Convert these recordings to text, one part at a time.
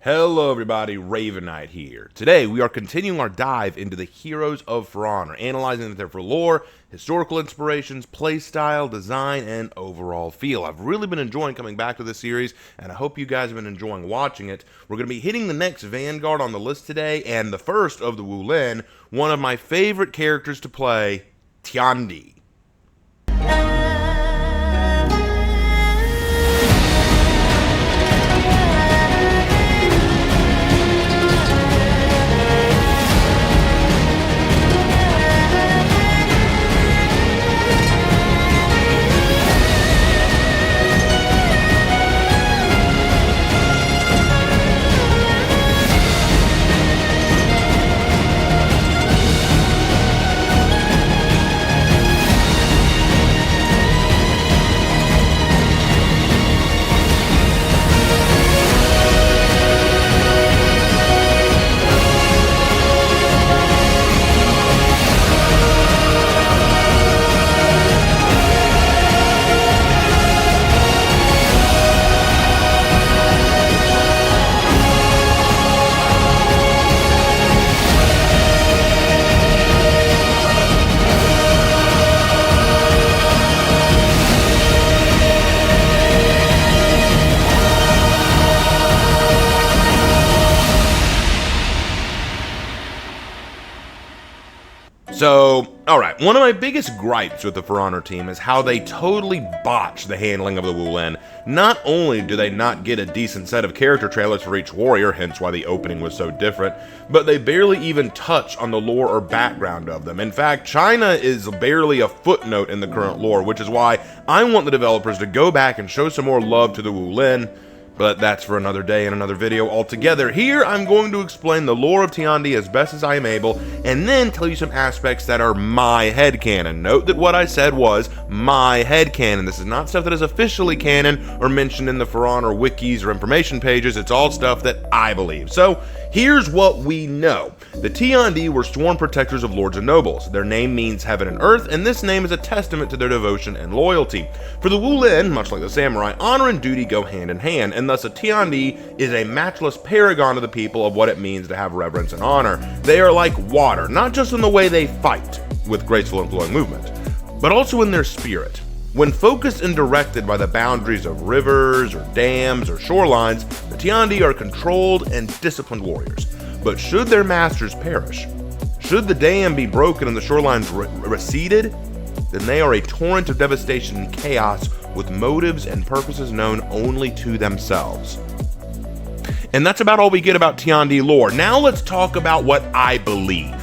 Hello everybody, Raven Knight here. Today we are continuing our dive into the heroes of For Honor, analyzing their lore, historical inspirations, playstyle, design, and overall feel. I've really been enjoying coming back to this series, and I hope you guys have been enjoying watching it. We're going to be hitting the next Vanguard on the list today, and the first of the Wulin, one of my favorite characters to play, Tiandi. So, alright, one of my biggest gripes with the For Honor team is how they totally botch the handling of the Wulin. Not only do they not get a decent set of character trailers for each warrior, hence why the opening was so different, but they barely even touch on the lore or background of them. In fact, China is barely a footnote in the current lore, which is why I want the developers to go back and show some more love to the Wulin. But that's for another day and another video altogether. Here, I'm going to explain the lore of Tiandi as best as I am able, and then tell you some aspects that are my headcanon. Note that what I said was my headcanon. This is not stuff that is officially canon or mentioned in the For Honor wikis or information pages. It's all stuff that I believe. So, here's what we know. The Tiandi were sworn protectors of lords and nobles. Their name means heaven and earth, and this name is a testament to their devotion and loyalty. For the Wulin, much like the samurai, honor and duty go hand in hand, and thus a Tiandi is a matchless paragon of the people of what it means to have reverence and honor. They are like water, not just in the way they fight, with graceful and flowing movement, but also in their spirit. When focused and directed by the boundaries of rivers or dams or shorelines, the Tiandi are controlled and disciplined warriors. But should their masters perish, should the dam be broken and the shorelines receded, then they are a torrent of devastation and chaos with motives and purposes known only to themselves. And that's about all we get about Tiandi lore. Now let's talk about what I believe.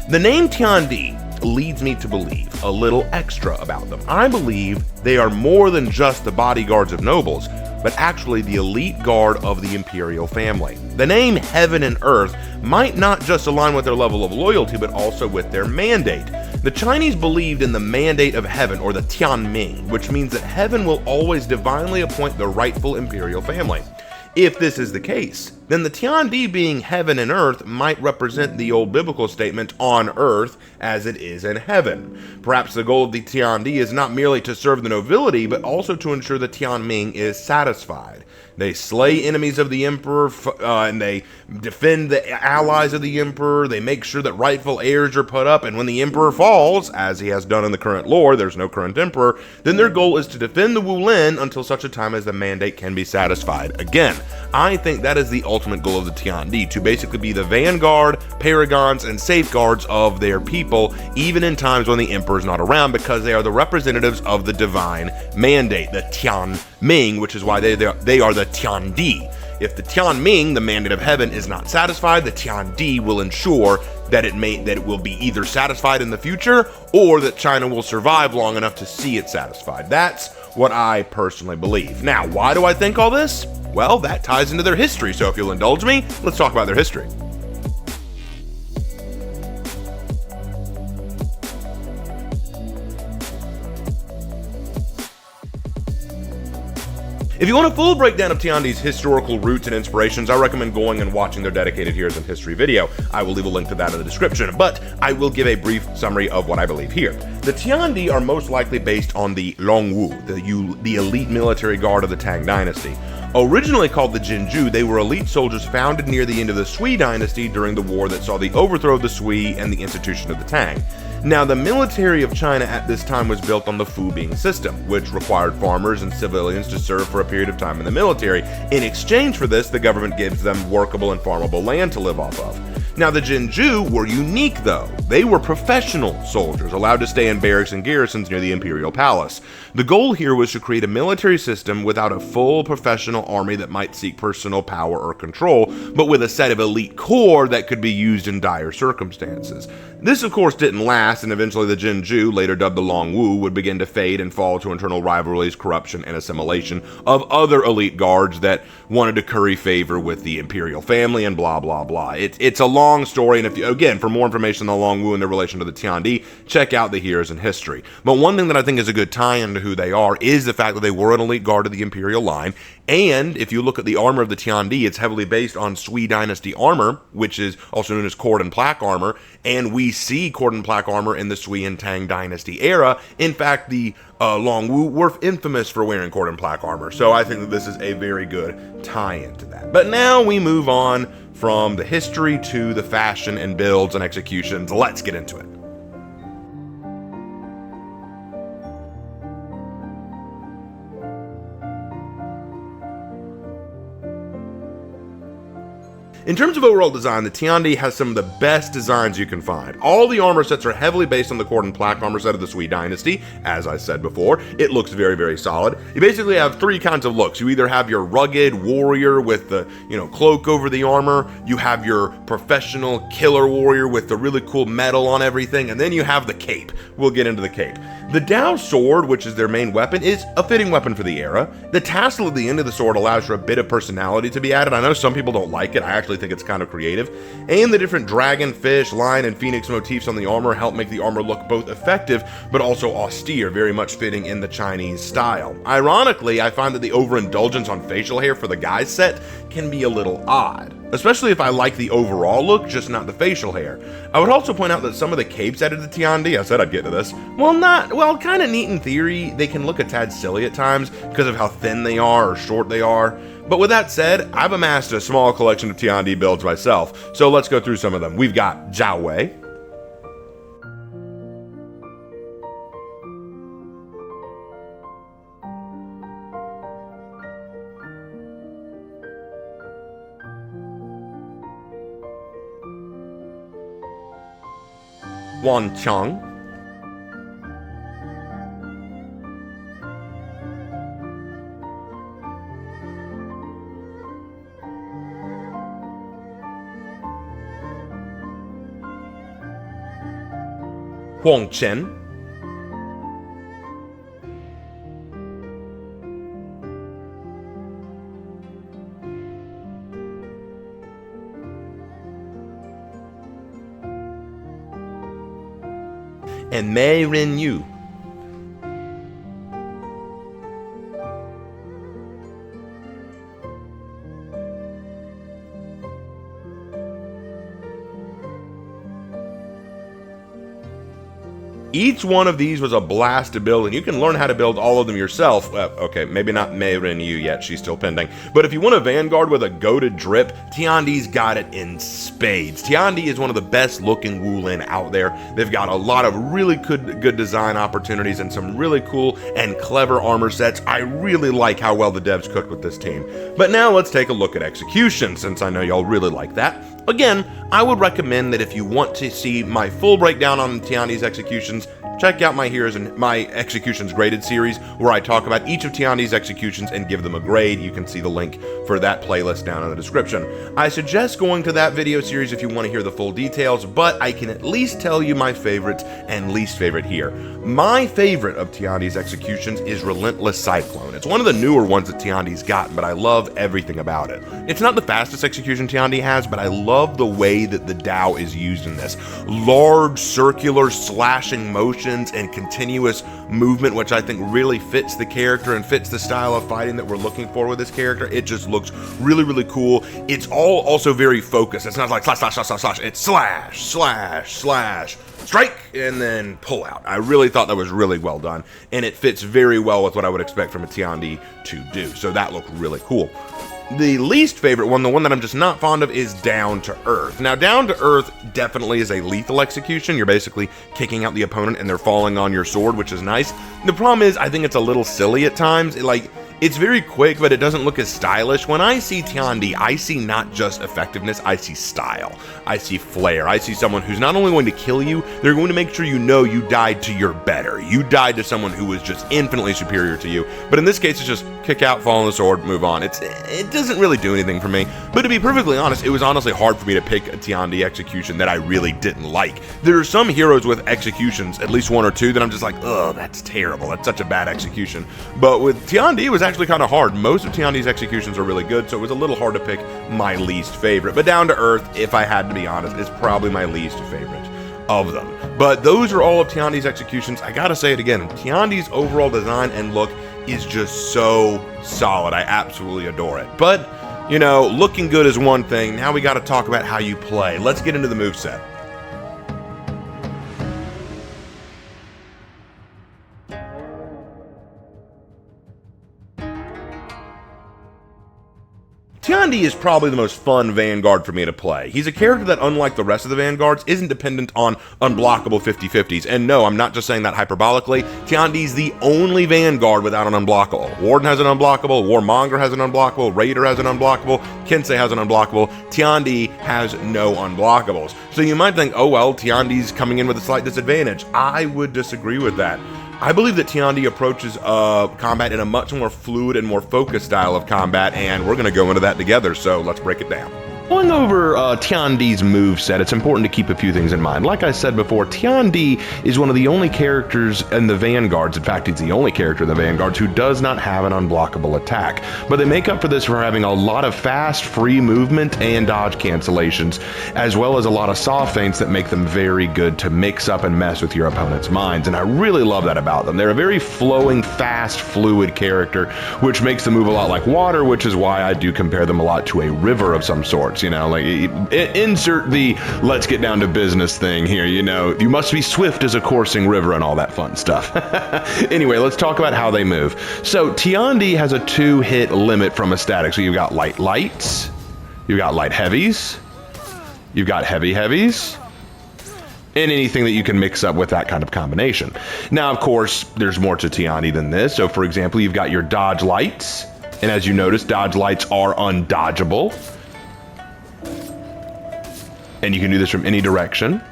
The name Tiandi leads me to believe a little extra about them. I believe they are more than just the bodyguards of nobles, but actually the elite guard of the imperial family. The name Heaven and Earth might not just align with their level of loyalty, but also with their mandate. The Chinese believed in the mandate of heaven, or the Tianming, which means that heaven will always divinely appoint the rightful imperial family. If this is the case, then the Tiandi being heaven and earth might represent the old biblical statement, on earth as it is in heaven. Perhaps the goal of the Tiandi is not merely to serve the nobility, but also to ensure the Tianming is satisfied. They slay enemies of the emperor, and they defend the allies of the emperor. They make sure that rightful heirs are put up, and when the emperor falls, as he has done in the current lore, there's no current emperor, then their goal is to defend the Wulin until such a time as the mandate can be satisfied. Again, I think that is the ultimate goal of the Tiandi, to basically be the vanguard, paragons, and safeguards of their people, even in times when the emperor is not around, because they are the representatives of the divine mandate, the Tianming, which is why they are the Tiandi. If the Tianming, the mandate of heaven, is not satisfied, the Tiandi will ensure that it will be either satisfied in the future, or that China will survive long enough to see it satisfied. That's what I personally believe. Now, why do I think all this? Well, that ties into their history, so if you'll indulge me, let's talk about their history. If you want a full breakdown of Tiandi's historical roots and inspirations, I recommend going and watching their dedicated Heroes in History video. I will leave a link to that in the description, but I will give a brief summary of what I believe here. The Tiandi are most likely based on the Longwu, the elite military guard of the Tang Dynasty. Originally called the Jinju, they were elite soldiers founded near the end of the Sui dynasty during the war that saw the overthrow of the Sui and the institution of the Tang. Now, the military of China at this time was built on the Fu Bing system, which required farmers and civilians to serve for a period of time in the military. In exchange for this, the government gives them workable and farmable land to live off of. Now, the Jinju were unique, though. They were professional soldiers, allowed to stay in barracks and garrisons near the imperial palace. The goal here was to create a military system without a full professional army that might seek personal power or control, but with a set of elite corps that could be used in dire circumstances. This, of course, didn't last, and eventually the Jinju, later dubbed the Longwu, would begin to fade and fall to internal rivalries, corruption, and assimilation of other elite guards that wanted to curry favor with the imperial family and blah, blah, blah. It's a long story, and if you, again, for more information on the Longwu and their relation to the Tiandi, check out the Heroes in History. But one thing that I think is a good tie-in to who they are is the fact that they were an elite guard of the imperial line, and if you look at the armor of the Tiandi, it's heavily based on Sui dynasty armor, which is also known as cord and plaque armor, and we see cord and plaque armor in the Sui and Tang dynasty era. In fact, the Longwu were infamous for wearing cord and plaque armor, so I think that this is a very good tie-in to that. But now we move on from the history to the fashion and builds and executions. Let's get into it. In terms of overall design, the Tiandi has some of the best designs you can find. All the armor sets are heavily based on the cord and plaque armor set of the Sui dynasty, as I said before. It looks very, very solid. You basically have three kinds of looks. You either have your rugged warrior with the, cloak over the armor, you have your professional killer warrior with the really cool metal on everything, and then you have the cape. We'll get into the cape. The Dao sword, which is their main weapon, is a fitting weapon for the era. The tassel at the end of the sword allows for a bit of personality to be added. I know some people don't like it. I actually think it's kind of creative. And the different dragon, fish, lion, and phoenix motifs on the armor help make the armor look both effective but also austere, very much fitting in the Chinese style. Ironically, I find that the overindulgence on facial hair for the guys set can be a little odd, especially if I like the overall look, just not the facial hair. I would also point out that some of the capes added to Tiandi, I said I'd get to this, kind of neat in theory. They can look a tad silly at times because of how thin they are or short they are. But with that said, I've amassed a small collection of Tiandi builds myself, so let's go through some of them. We've got Zhao Wei, Wan Chang, Huang Chen, and Mei Ren Yu. Each one of these was a blast to build, and you can learn how to build all of them yourself. Okay, maybe not Mei Ren Yu yet, she's still pending. But if you want a vanguard with a goated drip, Tiandi's got it in spades. Tiandi is one of the best looking Wulin out there. They've got a lot of really good design opportunities and some really cool and clever armor sets. I really like how well the devs cooked with this team. But now let's take a look at execution, since I know y'all really like that. Again, I would recommend that if you want to see my full breakdown on Tiandi's executions, check out my Heroes and my Executions Graded series, where I talk about each of Tiandi's executions and give them a grade. You can see the link for that playlist down in the description. I suggest going to that video series if you want to hear the full details, but I can at least tell you my favorite and least favorite here. My favorite of Tiandi's executions is Relentless Cyclone. It's one of the newer ones that Tiandi's gotten, but I love everything about it. It's not the fastest execution Tiandi has, but I love the way that the Dao is used in this. Large, circular, slashing motions and continuous movement, which I think really fits the character and fits the style of fighting that we're looking for with this character. It just looks really, really cool. It's all also very focused. It's not like slash, slash, slash, slash, slash. It's slash, slash, slash, strike, and then pull out. I really thought that was really well done, and it fits very well with what I would expect from a Tiandi to do. So that looked really cool. The least favorite one, the one that I'm just not fond of, is Down to Earth. Now, Down to Earth definitely is a lethal execution. You're basically kicking out the opponent and they're falling on your sword, which is nice. The problem is, I think it's a little silly at times. It's very quick, but it doesn't look as stylish. When I see Tiandi, I see not just effectiveness, I see style. I see flair. I see someone who's not only going to kill you, they're going to make sure you know you died to your better. You died to someone who was just infinitely superior to you. But in this case, it's just kick out, fall on the sword, move on. It doesn't really do anything for me. But to be perfectly honest, it was honestly hard for me to pick a Tiandi execution that I really didn't like. There are some heroes with executions, at least one or two, that I'm just like, ugh, that's terrible. That's such a bad execution. But with Tiandi, it was actually kind of hard. Most of Tiandi's executions are really good, so it was a little hard to pick my least favorite. But Down to Earth, if I had to be honest, is probably my least favorite of them. But those are all of Tiandi's executions. I gotta say it again, Tiandi's overall design and look is just so solid. I absolutely adore it. But, you know, looking good is one thing. Now we gotta talk about how you play. Let's get into the moveset. Tiandi is probably the most fun Vanguard for me to play. He's a character that, unlike the rest of the Vanguards, isn't dependent on unblockable 50/50s. And no, I'm not just saying that hyperbolically. Tiandi's the only Vanguard without an unblockable. Warden has an unblockable, Warmonger has an unblockable, Raider has an unblockable, Kensei has an unblockable. Tiandi has no unblockables. So you might think, oh well, Tiandi's coming in with a slight disadvantage. I would disagree with that. I believe that Tiandi approaches combat in a much more fluid and more focused style of combat, and we're going to go into that together, so let's break it down. Going over Tiandi's moveset, it's important to keep a few things in mind. Like I said before, Tiandi is one of the only characters in the Vanguards, in fact, he's the only character in the Vanguards who does not have an unblockable attack. But they make up for this for having a lot of fast, free movement and dodge cancellations, as well as a lot of soft feints that make them very good to mix up and mess with your opponent's minds. And I really love that about them. They're a very flowing, fast, fluid character, which makes them move a lot like water, which is why I do compare them a lot to a river of some sorts. You know, like insert the let's get down to business thing here. You know, you must be swift as a coursing river and all that fun stuff. Anyway, let's talk about how they move. So Tiandi has a 2-hit limit from a static. So you've got light lights, you've got light heavies, you've got heavy heavies, and anything that you can mix up with that kind of combination. Now, of course, there's more to Tiandi than this. So for example, you've got your dodge lights, and as you notice, dodge lights are undodgeable. And you can do this from any direction.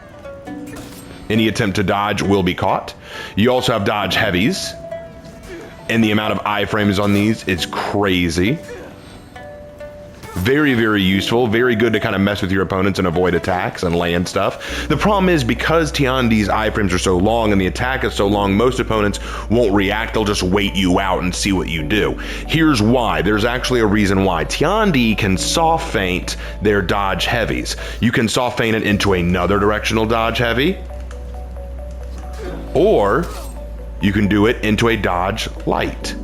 Any attempt to dodge will be caught. You also have dodge heavies, and the amount of iframes on these is crazy. Very, very useful. Very good to kind of mess with your opponents and avoid attacks and land stuff. The problem is, because Tiandi's iframes are so long and the attack is so long, most opponents won't react. They'll just wait you out and see what you do. Here's why. There's actually a reason why. Tiandi can soft feint their dodge heavies. You can soft feint it into another directional dodge heavy, or you can do it into a dodge light.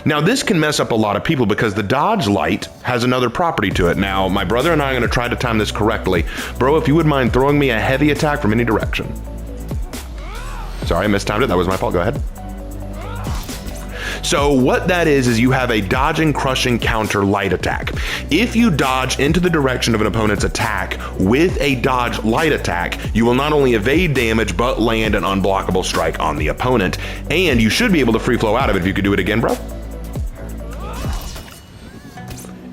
Now, this can mess up a lot of people because the dodge light has another property to it. Now, my brother and I are going to try to time this correctly. Bro, if you would mind throwing me a heavy attack from any direction. Sorry, I mistimed it. That was my fault. Go ahead. So what that is you have a dodging, crushing, counter light attack. If you dodge into the direction of an opponent's attack with a dodge light attack, you will not only evade damage, but land an unblockable strike on the opponent. And you should be able to free flow out of it if you could do it again, bro.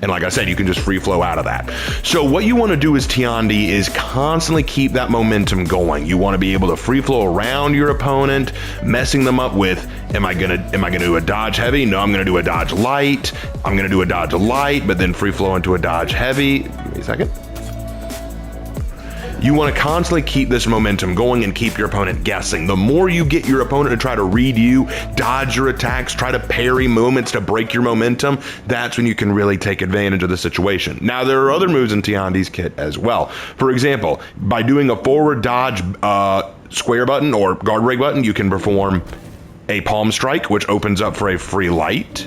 And like I said, you can just free flow out of that. So what you want to do as Tiandi is constantly keep that momentum going. You want to be able to free flow around your opponent, messing them up with, am I gonna do a dodge heavy? No, I'm gonna do a dodge light. I'm gonna do a dodge light, but then free flow into a dodge heavy. Give me a second. You want to constantly keep this momentum going and keep your opponent guessing. The more you get your opponent to try to read you, dodge your attacks, try to parry movements to break your momentum, that's when you can really take advantage of the situation. Now, there are other moves in Tiandi's kit as well. For example, by doing a forward dodge square button or guard break button, you can perform a palm strike, which opens up for a free light.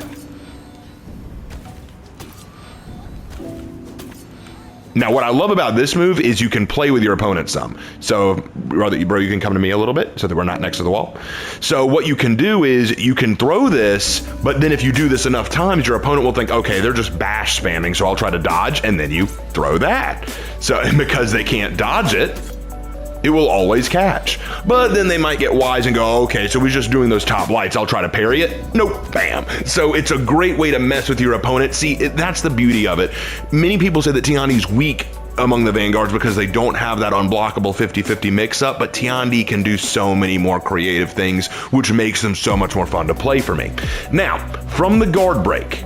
Now, what I love about this move is you can play with your opponent some. So, bro, you can come to me a little bit so that we're not next to the wall. So what you can do is you can throw this, but then if you do this enough times, your opponent will think, okay, they're just bash spamming, so I'll try to dodge, and then you throw that. So, and because they can't dodge it, it will always catch. But then they might get wise and go, okay, so we're just doing those top lights, I'll try to parry it. Nope, bam. So it's a great way to mess with your opponent. See, that's the beauty of it. Many people say that Tiandi's weak among the Vanguards because they don't have that unblockable 50-50 mix-up, but Tiandi can do so many more creative things, which makes them so much more fun to play for me. Now, from the guard break,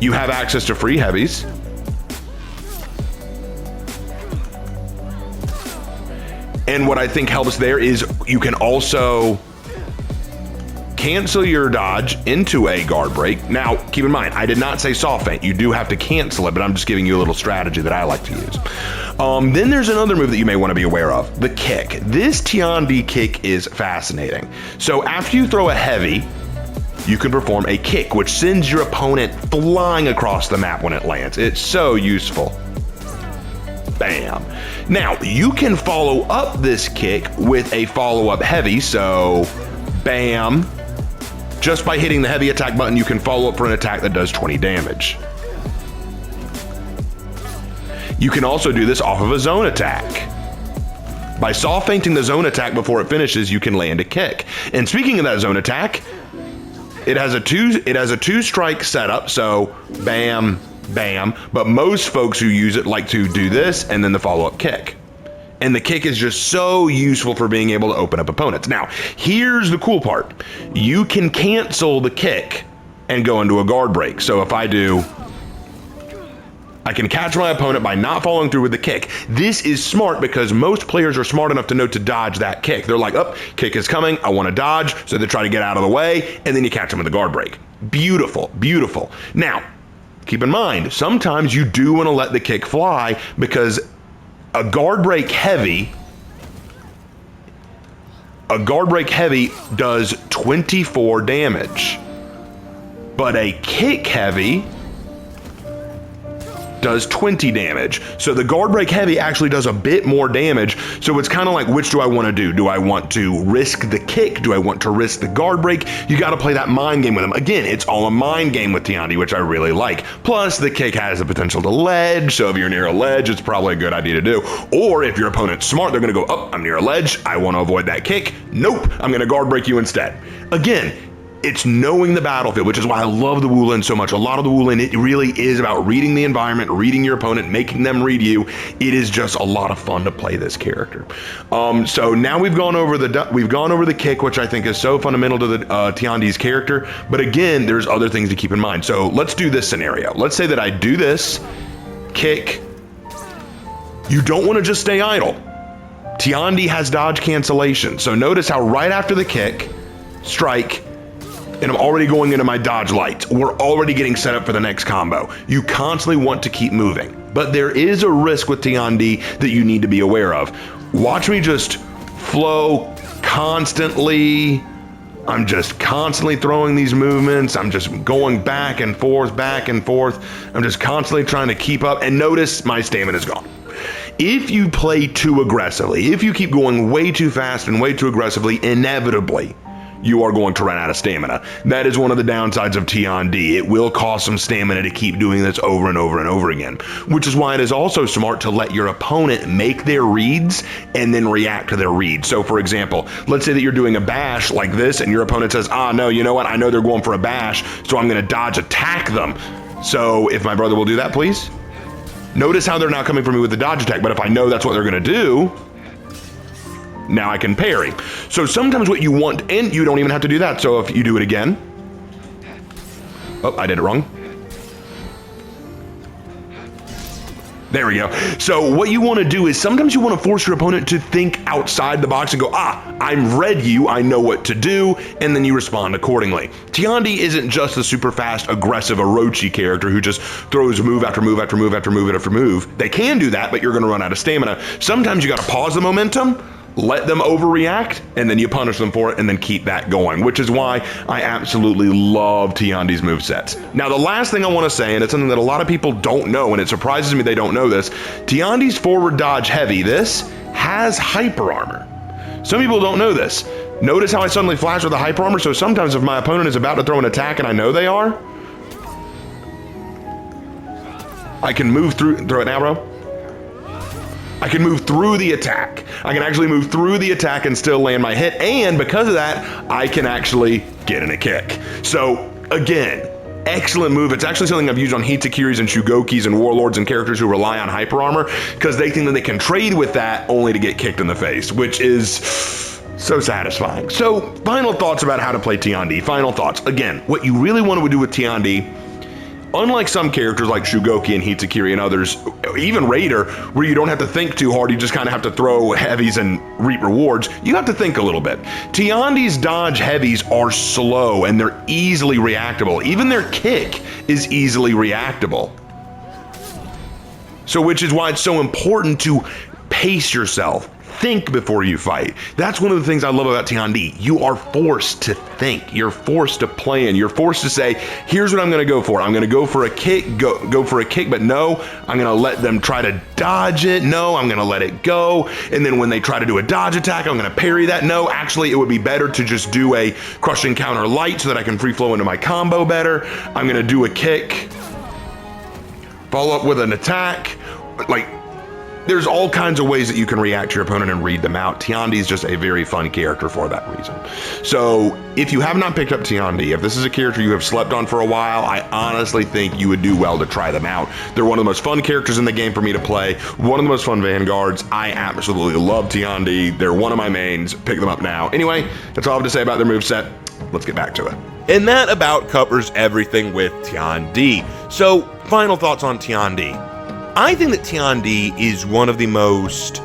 you have access to free heavies. And what I think helps there is you can also cancel your dodge into a guard break. Now, keep in mind, I did not say soft feint. You do have to cancel it, but I'm just giving you a little strategy that I like to use. Then there's another move that you may want to be aware of, the kick. This Tiandi kick is fascinating. So after you throw a heavy, you can perform a kick, which sends your opponent flying across the map when it lands. It's so useful. Bam. Now, you can follow up this kick with a follow-up heavy, so bam. Just by hitting the heavy attack button, you can follow up for an attack that does 20 damage. You can also do this off of a zone attack. By soft feinting the zone attack before it finishes, you can land a kick. And speaking of that zone attack, it has a two strike setup, so bam, bam, but most folks who use it like to do this and then the follow-up kick. And the kick is just so useful for being able to open up opponents. Now, here's the cool part. You can cancel the kick and go into a guard break. So if I do, I can catch my opponent by not following through with the kick. This is smart because most players are smart enough to know to dodge that kick. They're like, oh, kick is coming, I want to dodge, so they try to get out of the way, and then you catch them in the guard break. Beautiful, beautiful. Now, keep in mind, sometimes you do want to let the kick fly because a guard break heavy does 24 damage, but a kick heavy does 20 damage. So the guard break heavy actually does a bit more damage. So it's kind of like, which do I want to do? Do I want to risk the kick? Do I want to risk the guard break? You got to play that mind game with them. Again, it's all a mind game with Tiandi, which I really like. Plus, the kick has the potential to ledge. So if you're near a ledge, it's probably a good idea to do. Or if your opponent's smart, they're going to go, oh, I'm near a ledge, I want to avoid that kick. Nope, I'm going to guard break you instead. Again, it's knowing the battlefield, which is why I love the Wulin so much. A lot of the Wulin, it really is about reading the environment, reading your opponent, making them read you. It is just a lot of fun to play this character. So now we've gone over the kick, which I think is so fundamental to the Tiandi's character. But again, there's other things to keep in mind. So let's do this scenario. Let's say that I do this kick. You don't want to just stay idle. Tiandi has dodge cancellation. So notice how right after the kick, strike, and I'm already going into my dodge light. We're already getting set up for the next combo. You constantly want to keep moving, but there is a risk with Tiandi that you need to be aware of. Watch me just flow constantly. I'm just constantly throwing these movements. I'm just going back and forth, back and forth. I'm just constantly trying to keep up, and notice my stamina is gone. If you play too aggressively, if you keep going way too fast and way too aggressively, inevitably, you are going to run out of stamina. That is one of the downsides of Tiandi. It will cost some stamina to keep doing this over and over and over again, which is why it is also smart to let your opponent make their reads and then react to their reads. So for example, let's say that you're doing a bash like this and your opponent says, no, you know what? I know they're going for a bash, so I'm going to dodge attack them. So if my brother will do that, please. Notice how they're not coming for me with the dodge attack, but if I know that's what they're going to do, now I can parry. So sometimes what you want, and you don't even have to do that. So if you do it again. Oh, I did it wrong. There we go. So what you want to do is sometimes you want to force your opponent to think outside the box and go, I'm read you, I know what to do, and then you respond accordingly. Tiandi isn't just the super fast, aggressive Orochi character who just throws move after move after move after move after move. They can do that, but you're going to run out of stamina. Sometimes you got to pause the momentum, let them overreact, and then you punish them for it, and then keep that going, which is why I absolutely love Tiandi's movesets. Now, the last thing I want to say, and it's something that a lot of people don't know, and it surprises me they don't know this, Tiandi's forward dodge heavy, this has hyper armor. Some people don't know this. Notice how I suddenly flash with the hyper armor, so sometimes if my opponent is about to throw an attack and I know they are, I can move through, throw it now, bro. I can move through the attack. I can actually move through the attack and still land my hit, and because of that, I can actually get in a kick. So, again, excellent move. It's actually something I've used on Hitakiris and Shugokis and Warlords and characters who rely on hyper armor, because they think that they can trade with that only to get kicked in the face, which is so satisfying. So, final thoughts about how to play Tiandi. Final thoughts. Again, what you really want to do with Tiandi, unlike some characters like Shugoki and Hitakiri and others, even Raider, where you don't have to think too hard, you just kind of have to throw heavies and reap rewards, you have to think a little bit. Tiandi's dodge heavies are slow and they're easily reactable. Even their kick is easily reactable. So which is why it's so important to pace yourself. Think before you fight. That's one of the things I love about Tiandi. You are forced to think. You're forced to plan. You're forced to say, here's what I'm going to go for. I'm going to go for a kick, go for a kick, but no, I'm going to let them try to dodge it. No, I'm going to let it go. And then when they try to do a dodge attack, I'm going to parry that. No, actually, it would be better to just do a crushing counter light so that I can free flow into my combo better. I'm going to do a kick, follow up with an attack. Like, there's all kinds of ways that you can react to your opponent and read them out. Tiandi is just a very fun character for that reason. So if you have not picked up Tiandi, if this is a character you have slept on for a while, I honestly think you would do well to try them out. They're one of the most fun characters in the game for me to play, one of the most fun vanguards. I absolutely love Tiandi. They're one of my mains. Pick them up now. Anyway, that's all I have to say about their moveset. Let's get back to it. And that about covers everything with Tiandi. So final thoughts on Tiandi. I think that Tiandi is one of the most,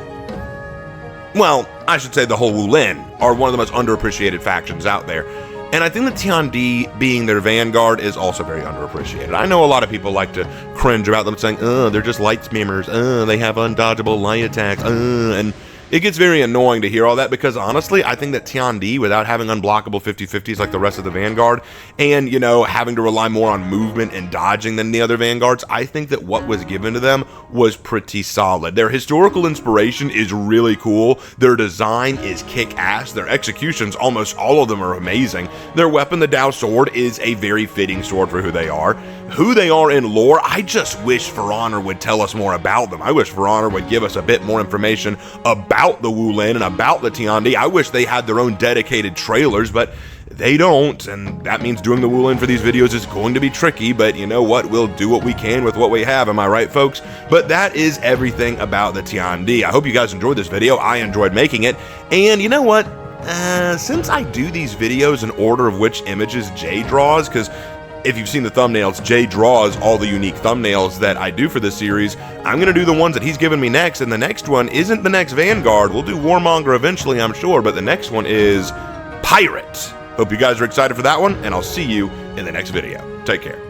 well, I should say the whole Wulin are one of the most underappreciated factions out there. And I think that Tiandi being their vanguard is also very underappreciated. I know a lot of people like to cringe about them saying, they're just light spammers, they have undodgeable light attacks, and it gets very annoying to hear all that, because honestly, I think that Tiandi, without having unblockable 50-50s like the rest of the Vanguard, and, you know, having to rely more on movement and dodging than the other Vanguards, I think that what was given to them was pretty solid. Their historical inspiration is really cool. Their design is kick-ass. Their executions, almost all of them are amazing. Their weapon, the Dao Sword, is a very fitting sword for who they are. Who they are in lore, I just wish For Honor would tell us more about them. I wish For Honor would give us a bit more information about the Wulin and about the Tiandi. I wish they had their own dedicated trailers, but they don't, and that means doing the Wulin for these videos is going to be tricky, but you know what? We'll do what we can with what we have, am I right, folks? But that is everything about the Tiandi. I hope you guys enjoyed this video. I enjoyed making it, and you know what? Since I do these videos in order of which images Jay draws, because if you've seen the thumbnails, Jay draws all the unique thumbnails that I do for this series. I'm going to do the ones that he's given me next, and the next one isn't the next Vanguard. We'll do Warmonger eventually, I'm sure, but the next one is Pirate. Hope you guys are excited for that one, and I'll see you in the next video. Take care.